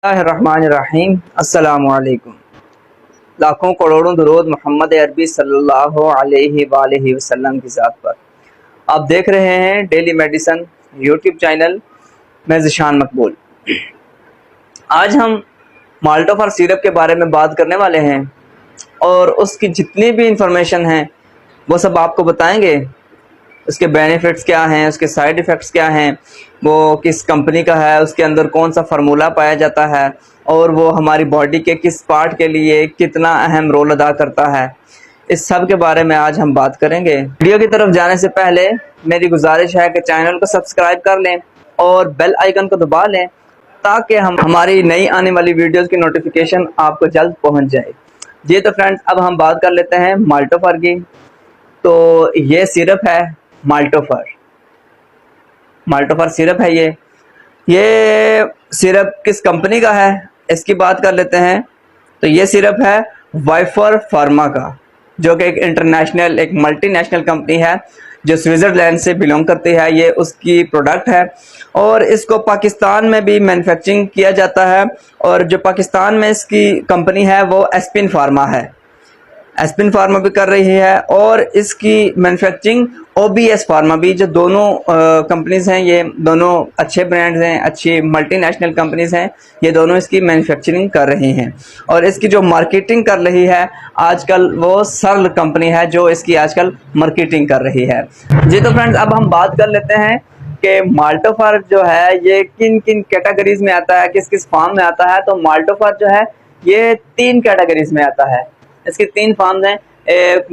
बिस्मिल्लाहिर्रहमानिर्रहीम। अस्सलामुअलैकुम। लाखों करोड़ों दुरूद मोहम्मद अरबी सल्लल्लाहु अलैहि वालैहि वसल्लम की ज़ात पर। आप देख रहे हैं डेली मेडिसन यूट्यूब चैनल। मैं ज़िशान मकबूल। आज हम माल्टोफर सिरप के बारे में बात करने वाले हैं और उसकी जितनी भी इंफॉर्मेशन है वो सब आपको बताएंगे। उसके बेनिफिट्स क्या हैं, उसके साइड इफ़ेक्ट्स क्या हैं, वो किस कंपनी का है, उसके अंदर कौन सा फार्मूला पाया जाता है और वो हमारी बॉडी के किस पार्ट के लिए कितना अहम रोल अदा करता है। इस सब के बारे में आज हम बात करेंगे। वीडियो की तरफ जाने से पहले मेरी गुजारिश है कि चैनल को सब्सक्राइब कर लें और बेल आइकन को दबा लें ताकि हमारी नई आने वाली वीडियोस की नोटिफिकेशन आपको जल्द पहुंच जाए। जी तो फ्रेंड्स, अब हम बात कर लेते हैं माल्टोफर की। तो ये सिरप है माल्टोफर सिरप है। ये सिरप किस कंपनी का है इसकी बात कर लेते हैं। तो ये सिरप है वाइफर फार्मा का, जो कि एक इंटरनेशनल, एक मल्टीनेशनल कंपनी है जो स्विट्ज़रलैंड से बिलोंग करती है। ये उसकी प्रोडक्ट है और इसको पाकिस्तान में भी मैन्युफैक्चरिंग किया जाता है। और जो पाकिस्तान में इसकी कंपनी है वो एस्पिन फार्मा है। एस्पिन फार्मा भी कर रही है और इसकी मैन्युफैक्चरिंग ओबीएस फार्मा भी, जो दोनों कंपनीज हैं, ये दोनों अच्छे ब्रांड्स हैं, अच्छी मल्टीनेशनल कंपनीज हैं। ये दोनों इसकी मैन्युफैक्चरिंग कर रही हैं और इसकी जो मार्केटिंग कर रही है आजकल वो सर्ल कंपनी है जो इसकी आजकल मार्केटिंग कर रही है। जी तो फ्रेंड्स, अब हम बात कर लेते हैं कि माल्टोफर जो है ये किन किन कैटेगरीज में आता है, किस किस फॉर्म में आता है। तो माल्टोफर जो है ये 3 कैटेगरीज में आता है। इसके 3 फॉर्म्स हैं। एक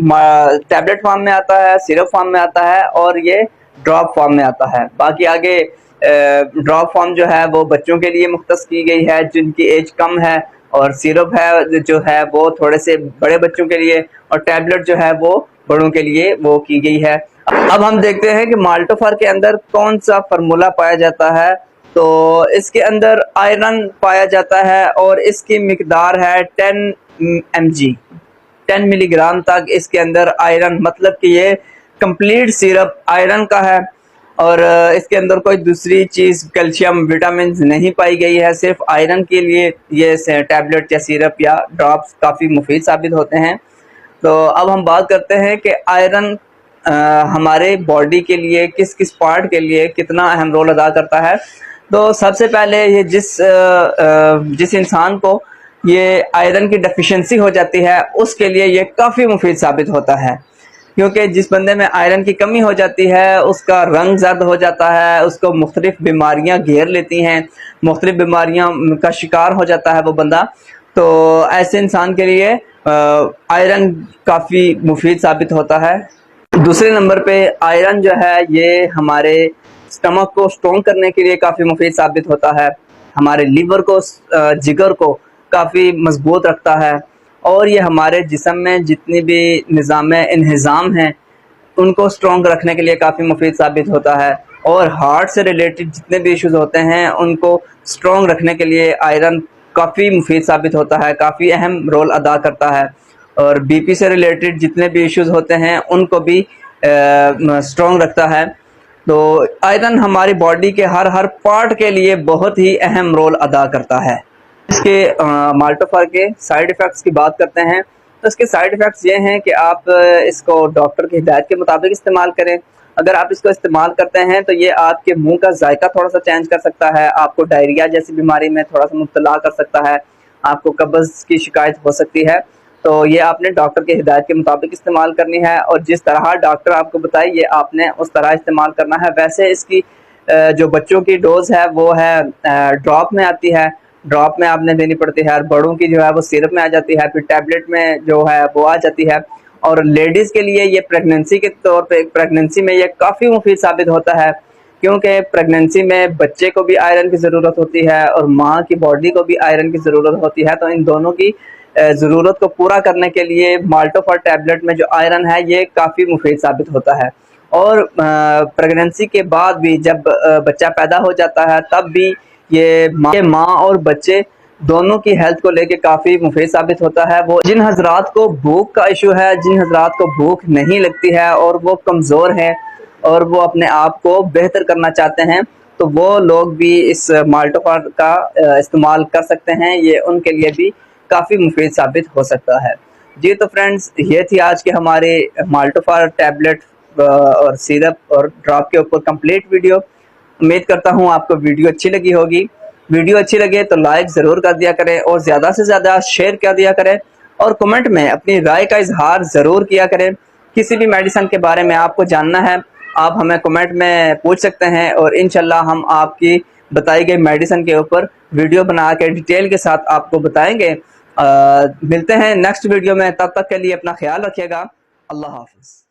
टैबलेट फॉर्म में आता है, सिरप फॉर्म में आता है और ये ड्रॉप फॉर्म में आता है। बाकी आगे ड्रॉप फॉर्म जो है वो बच्चों के लिए मुख्तस की गई है जिनकी एज कम है, और सिरप है जो है वो थोड़े से बड़े बच्चों के लिए, और टैबलेट जो है वो बड़ों के लिए वो की गई है। अब हम देखते हैं कि माल्टोफर के अंदर कौन सा फार्मूला पाया जाता है। तो इसके अंदर आयरन पाया जाता है और इसकी मिकदार है 10 mg, 10 मिलीग्राम तक इसके अंदर आयरन, मतलब कि ये कंप्लीट सिरप आयरन का है। और इसके अंदर कोई दूसरी चीज़, कैल्शियम, विटामिन नहीं पाई गई है। सिर्फ आयरन के लिए ये टैबलेट या सिरप या ड्रॉप्स काफ़ी मुफीद साबित होते हैं। तो अब हम बात करते हैं कि आयरन हमारे बॉडी के लिए किस किस पार्ट के लिए कितना अहम रोल अदा करता है। तो सबसे पहले ये जिस इंसान को ये आयरन की डेफिशिएंसी हो जाती है उसके लिए ये काफ़ी मुफीद साबित होता है, क्योंकि जिस बंदे में आयरन की कमी हो जाती है उसका रंग जर्द हो जाता है, उसको मुख्तलिफ बीमारियां घेर लेती हैं, मुख्तलिफ बीमारियां का शिकार हो जाता है वो बंदा। तो ऐसे इंसान के लिए आयरन काफ़ी मुफीद साबित होता है। दूसरे नंबर पे आयरन जो है ये हमारे स्टमक को स्ट्रॉन्ग करने के लिए काफ़ी मुफीद साबित होता है। हमारे लीवर को, जिगर को काफ़ी मजबूत रखता है और ये हमारे जिस्म में जितनी भी निज़ाम इंहिज़ाम हैं उनको स्ट्रॉन्ग रखने के लिए काफ़ी मुफीद साबित होता है। और हार्ट से रिलेटेड जितने भी इश्यूज़ होते हैं उनको स्ट्रॉन्ग रखने के लिए आयरन काफ़ी मुफीद साबित होता है, काफ़ी अहम रोल अदा करता है। और बीपी से रिलेटेड जितने भी इश्यूज़ होते हैं उनको भी स्ट्रॉन्ग रखता है। तो आयरन हमारी बॉडी के हर पार्ट के लिए बहुत ही अहम रोल अदा करता है। इसके माल्टोफर के साइड इफ़ेक्ट्स की बात करते हैं। तो इसके साइड इफ़ेक्ट्स ये हैं कि आप इसको डॉक्टर की हिदायत के मुताबिक इस्तेमाल करें। अगर आप इसको इस्तेमाल करते हैं तो ये आपके मुंह का जायका थोड़ा सा चेंज कर सकता है, आपको डायरिया जैसी बीमारी में थोड़ा सा मुब्तला कर सकता है, आपको कब्ज़ की शिकायत हो सकती है। तो ये आपने डॉक्टर की हिदायत के मुताबिक इस्तेमाल करनी है और जिस तरह डॉक्टर आपको बताए ये आपने उस तरह इस्तेमाल करना है। वैसे इसकी जो बच्चों की डोज है वो है ड्रॉप में आती है, ड्रॉप में आपने देनी पड़ती है, और बड़ों की जो है वो सिरप में आ जाती है, फिर टैबलेट में जो है वो आ जाती है। और लेडीज़ के लिए ये प्रेगनेंसी के तौर पे, प्रेगनेंसी में ये काफ़ी मुफीद साबित होता है, क्योंकि प्रेगनेंसी में बच्चे को भी आयरन की ज़रूरत होती है और माँ की बॉडी को भी आयरन की ज़रूरत होती है। तो इन दोनों की ज़रूरत को पूरा करने के लिए माल्टोफर टैबलेट में जो आयरन है ये काफ़ी मुफीद साबित होता है। और प्रेगनेंसी के बाद भी जब बच्चा पैदा हो जाता है तब भी ये माँ और बच्चे दोनों की हेल्थ को लेके काफ़ी मुफीद साबित होता है। वो जिन हजरात को भूख का इशू है, जिन हजरात को भूख नहीं लगती है और वो कमज़ोर हैं और वो अपने आप को बेहतर करना चाहते हैं, तो वो लोग भी इस माल्टोफार का इस्तेमाल कर सकते हैं। ये उनके लिए भी काफ़ी मुफीद साबित हो सकता है। जी तो फ्रेंड्स, ये थी आज के हमारे माल्टोफार टैबलेट और सिरप और ड्रॉप के ऊपर कंप्लीट वीडियो। उम्मीद करता हूँ आपको वीडियो अच्छी लगी होगी। वीडियो अच्छी लगे तो लाइक ज़रूर कर दिया करें और ज़्यादा से ज़्यादा शेयर कर दिया करें और कमेंट में अपनी राय का इजहार ज़रूर किया करें। किसी भी मेडिसिन के बारे में आपको जानना है, आप हमें कमेंट में पूछ सकते हैं और इंशाल्लाह हम आपकी बताई गई मेडिसिन के ऊपर वीडियो बना के डिटेल के साथ आपको बताएंगे। मिलते हैं नेक्स्ट वीडियो में, तब तक के लिए अपना ख्याल रखिएगा। अल्लाह हाफिज़।